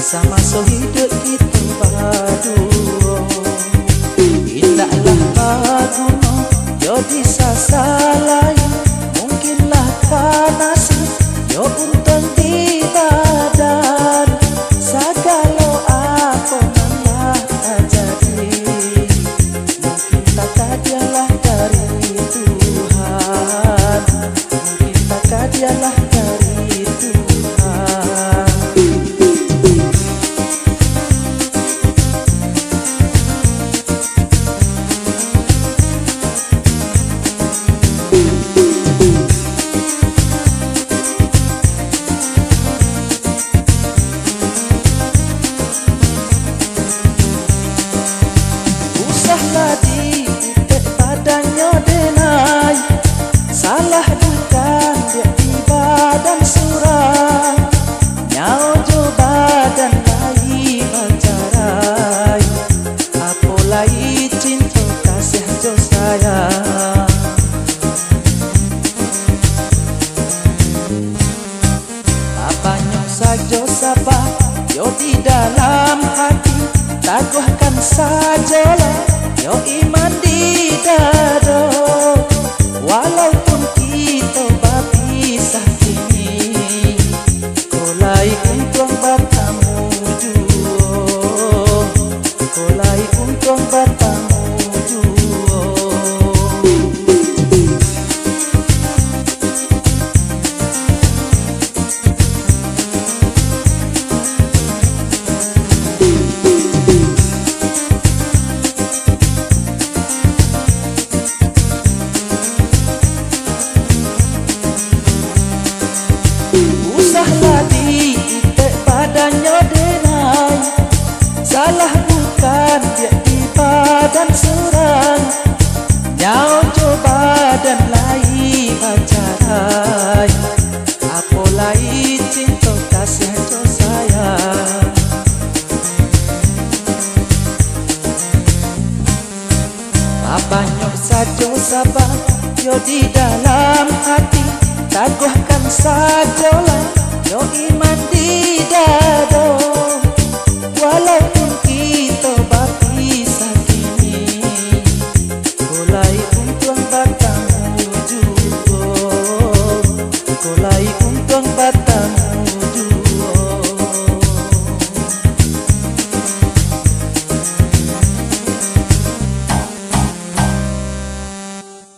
Masa hidup kita berdua, indahlah lagunya yo disasalai. Mungkinlah karena yo untung di badan, segala apa malah terjadi. Mungkin tak dialah dari Tuhan, mungkin tak dialah dari Tuhan. Lagi ikat badannya denai, salah bukan dia di badan surang. Nyau jo badan lai pacarai, apa lai cinta kasih jo sayang. Apanya saja sabar yo di dalam hati, taguhkan sajalah yo iman di dada. Walaupun kita berpisah kini, kolai untung bertemu jua, kolai untung bertemu jua. Usahlah diikat badannya denai, salah bukan dia di badan serang. Nyau jo badan lai pacarai, apa lai cinta kasih jo sayang. Apanya saja sabar yo di dalam hati, taguhkan sajalah yo iman di dada.